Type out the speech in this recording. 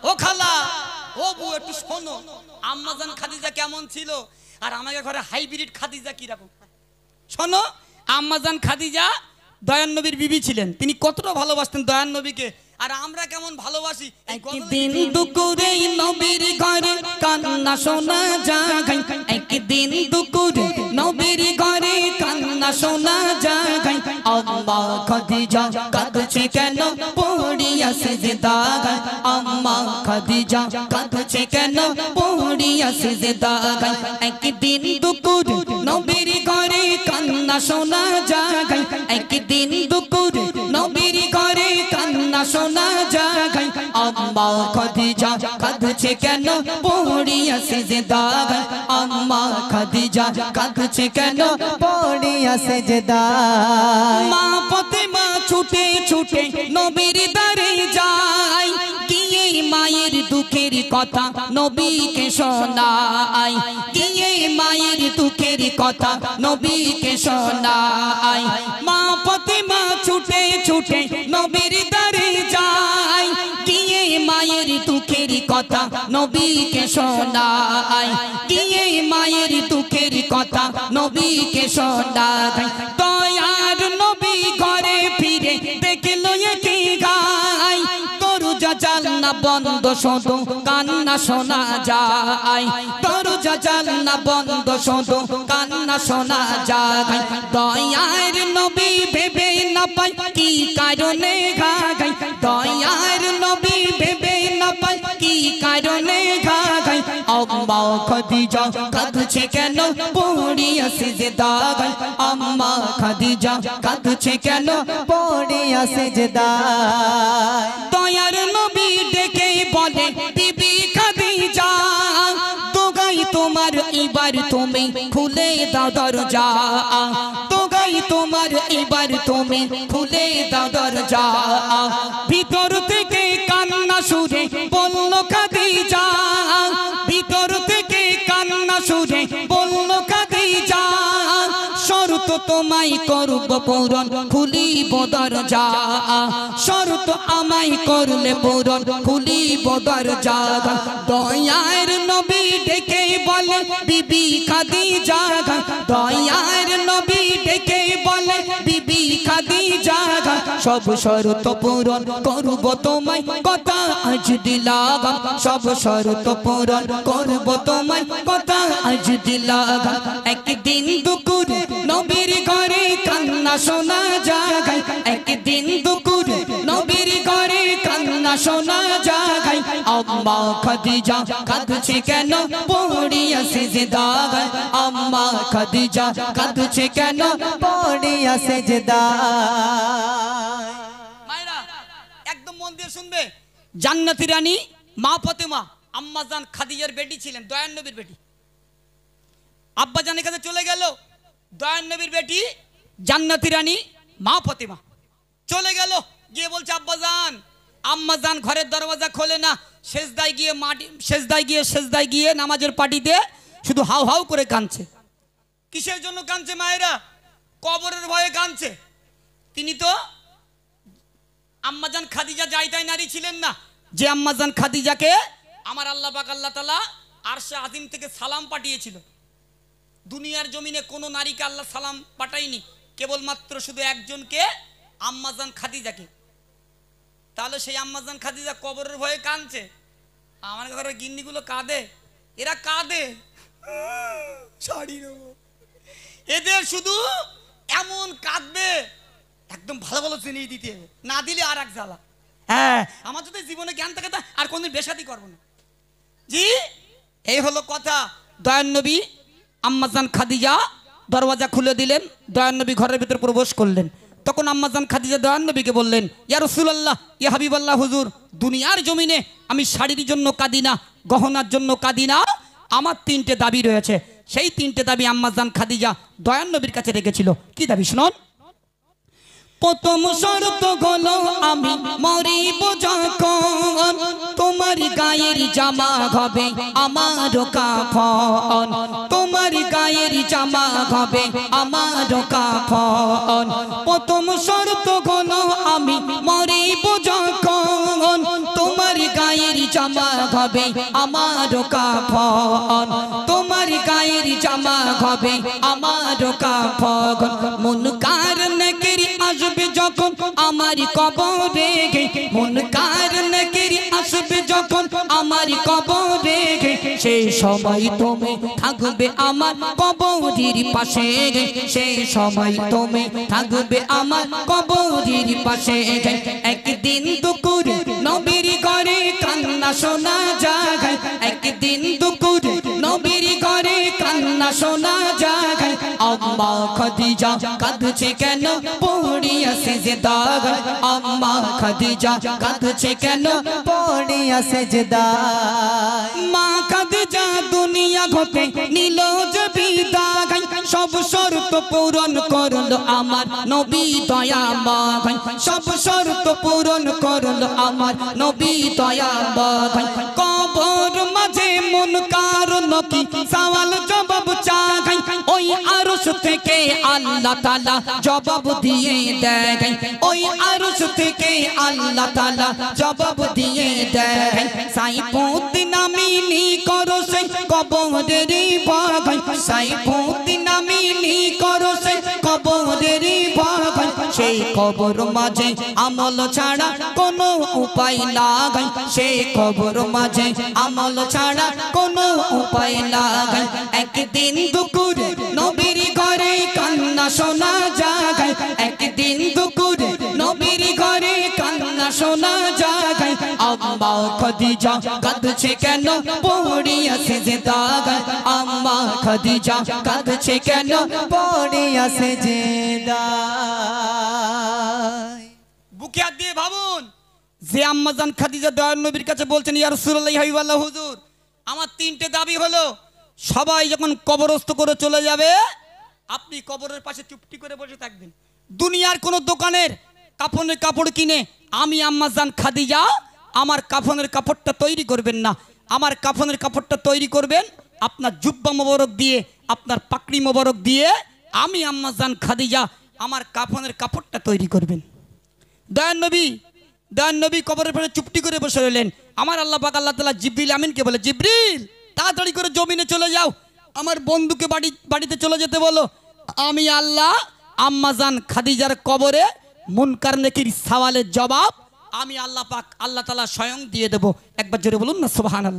ও খালা, ও বউ একটু শোনো, আম্মাজান খাদিজা কেমন ছিল আর আমাদের ঘরে হাইব্রিড খাদিজা কি রকম। শোনো, আম্মাজান খাদিজা দয়ান নবীর বিবি ছিলেন, তিনি কতটা ভালোবাসতেন দয়ান নবীকে, আর আমরা কেমন ভালোবাসি। একদিন দুপুরে নবীর ঘরে কান্না শোনা যায়, একদিন দুপুরে নবীর ঘরে কান্না শোনা যায়। আম্মা খাদিজা কাঁদছে কেন পড়িয়া সিজদায়, আম্মা খাদিজা কাঁদছে কেন পড়িয়া সিজদায়। একদিন দুপুরে নবীর ঘরে কান্না শোনা যায়, একদিন দুপুরে নবীর ঘরে কান্না শোনা যায়। আম্মা খাদিজা কাঁদছে কেন পড়িয়া সিজদায়, আম্মা খাদিজা কাঁদছে কেন পড়িয়া সিজদায়। মা ফাতেমা ছুটে ছুটে নবীর দ্বারে যায়, গিয়ে মায়ের দুঃখের কথা নবীকে শোনায়, গিয়ে মায়ের দুঃখের কথা নবীকে শোনায়। মা ফাতেমা ছুটে ছুটে নবীর দ্বারে যায়, গিয়ে মায়ের দুঃখের কথা নবীকে শোনায়, গিয়ে মায়ের দুঃখের কথা নবীকে শোনায়। দয়ার নবী ঘরে ফিরে দেখলো একে গায়, দরজা জানলা বন্ধ শুধু কান্না শোনা যায়, দরজা জানলা বন্ধ শুধু কান্না শোনা যায়। দয়ার নবী ভেবে না পাই কি কারণে গায়, দয়ার নবী ভেবে না পাই কি কারণে গায়। আম্মা খাদিজা কাঁদছে কেন পড়িয়া সিজদায়, আম্মা খাদিজা কাঁদছে কেন পড়িয়া সিজদায়। দয়ার নবী ডেকে বলে বিবি খাদিজা, তোগাই তোমার এবার তুমি খুলে দাও দরজা, তোগাই তোমার এবার তুমি খুলে দাও দরজা। ভিতর থেকে কান্না সুরে বলল খাদিজা, ভিতর থেকে কান্না সুরে বলল খাদিজা, শর্ত তোমায় করব পূরণ খুলিব দরজা, শর্ত আমায় করলে পূরণ খুলিব দরজা। দয়ার নবী ডেকে বলে বিবি খাদিজা, দয়ার নবী ডেকে বলে বিবি খাদিজা, সব শর্ত পূরণ করব তোমায় কথা আজ দিলাম, সব শর্ত পূরণ করব তোমায় কথা আজ দিলাম। একদিন দুপুরে নবীর ঘরে কান্না শোনা যায়, একদিন দুপুরে নবীর ঘরে কান্না শোনা যায়। আম্মা খাদিজা কাঁদছে কেন পড়িয়া সিজদায়, আম্মা খাদিজা কাঁদছে কেন পড়িয়া সিজদায়। মায়েরা একদম মন দিয়ে শুনবে, জান্নাতি রানী মা ফাতেমা আম্মাজান খাদিজার বেটি ছিলেন, দয়ান নবীর বেটি। আব্বাজানের কাছে চলে গেল, দয়ান নবীর বেটি জান্নাতি রানী মা ফাতেমা চলে গেল, গিয়ে বলছে আব্বাজান, আম্মাজান ঘরের দরওয়াজা খোলে না, সেজদায় গিয়ে মাটি সেজদায় গিয়ে নামাজের পাটিতে শুধু হাউ হাউ করে কাঁদছে। কিসের জন্য কাঁদছে মায়েরা? কবরের ভয়ে কাঁদছে। তিনি তো আম্মাজান খাদিজা যাইতাই নারী ছিলেন না, যে আম্মাজান খাদিজাকে আমার আল্লাহ পাক আল্লাহ তাআলা আরশে আজিম থেকে সালাম পাঠিয়েছিল। দুনিয়ার জমিনে কোনো নারীকে আল্লাহ সালাম পাঠায়নি, কেবলমাত্র শুধু একজনকে, আম্মাজান খাদিজাকে। তাহলে সেই আম্মাজান খাদিজা কবরের ভয়ে কাঁদছে। আমার ঘরের গিন্নিগুলো কাঁদে, এরা কাঁদে, শাড়ি নেব, এদের শুধু এমন কাঁদবে, একদম ভালো ভালো চিনিয়ে দিতে হবে, না দিলে আর এক জ্বালা। হ্যাঁ, আমার যদি জীবনে জ্ঞান থাকে তা আর কোনদিন বেশাতি করবো না। জি, এই হলো কথা। দয়ান নবী আম্মাজান খাদিজা দরওয়াজা খুলে দিলেন, দয়ান নবী ঘরের ভিতর প্রবেশ করলেন। তখন আম্মাজান খাদিজা দয়ান নবীকে বললেন, ইয়া রাসূলুল্লাহ, ইয়া হাবিবাল্লাহ হুজুর, দুনিয়ার জমিনে আমি শাড়ির জন্য কাঁদি না, গহনার জন্য কাঁদি না, আমার তিনটে দাবি রয়েছে। সেই তিনটে দাবি আম্মাজান খাদিজা দয়ান নবীর কাছে রেখেছিল। কি দাবি শুনুন। প্রথম শর্ত হলো আমি মরিব যখন, তোমার গায়ের জামা হবে আমার কাফন, তোমার গায়ের জামা হবে আমার কাফন। প্রথম শর্ত হলো আমি মরিব যখন, তোমার গায়ের গায়ের জামা হবে আমার কাফন, তোমার গায়ের জামা হবে আমার কাফন। মুনকার নাকির আসবে যখন আমার কবরে, মুনকার নাকির আসবে যখন আমার কবরে, সেই সময় তুমি থাকবে আমার কবরের পাশে, সেই সময় তুমি থাকবে আমার কবরের পাশে। একদিন দুপুরে নবীর ঘরে কান্না শোনা যায়, একদিন দুপুরে নবীর ঘরে কান্না শোনা যায়। আম্মা খাদিজা কাঁদছে কেন পড়িয়া সিজদায়, আম্মা খাদিজা কাঁদছে কেন পড়িয়া সেজদায়। মা খাদিজা দুনিয়া হতে নিল যে বিদায়, সব শর্ত পূরণ করলো আমার নবী দয়াময়, সব শর্ত পূরণ করলো আমার নবী দয়াময়। কবর মাঝে মুনকার নাকির সওয়াল জবাব চাই, ওই আরশ থেকে আল্লাহ তাআলা জবাব দিয়ে দেয়, ওই আরশ থেকে আল্লাহ তাআলা জবাব দিয়ে দেয়। সাইফুদ্দিন আমিনী করো সেই কবরের ভয়, সাইফুদ্দিন আমিনী করো সেই কবরের ভয়। সেই কবর মাঝে আমল ছাড়া কোনো উপায় নাই, সেই কবর মাঝে আমল ছাড়া কোনো উপায় নাই। একদিন দুপুরে নবীর ঘরে কান্না শোনা যায়, একদিন দুপুরে নবীর ঘরে কান্না শোনা যায়। আম্মা খাদিজা কাঁদছে কেন পড়িয়া সিজদায়, আম্মা খাদিজা কাঁদছে কেন পড়িয়া সেজদায়। বুকে হাত দিয়ে ভাবুন যে আম্মাজান খাদিজা দয়ার নবীর কাছে বলছেন, ইয়া রাসূলুল্লাহ হাবিবাল্লাহ হুজুর, আমার তিনটে দাবি হলো, সবাই যখন কবরস্থ করে চলে যাবে আপনি কবরের পাশে চুপটি করে বসে থাকবেন। দুনিয়ার কোনো দোকানের কাফনের কাপড় কিনে আমি আম্মাজান খাদিজা আমার কাফনের কাপড়টা তৈরি করবেন না, আমার কাফনের কাপড়টা তৈরি করবেন আপনার জুব্বা মোবারক দিয়ে, আপনার পাকড়ি মোবারক দিয়ে আমি আম্মাজান খাদিজা আমার কাফনের কাপড়টা তৈরি করবেন। দয়ান নবী কবরের পাশে চুপটি করে বসে রইলেন। আমার আল্লাহ পাক আল্লাহ তাআলা জিবরিল আমিনকে বলে, জিবরিল তাড়াতাড়ি করে জমিনে চলে যাও, আমার বন্ধুকে বাড়িতে চলে যেতে বলো, আমি আল্লাহ আম্মাজান খাদিজার কবরে মুনকার নাকির সওয়ালের জবাব আমি আল্লাহ পাক আল্লাহ তাআলা স্বয়ং দিয়ে দেব। একবার জোরে বলুন না সুবহানাল্লাহ।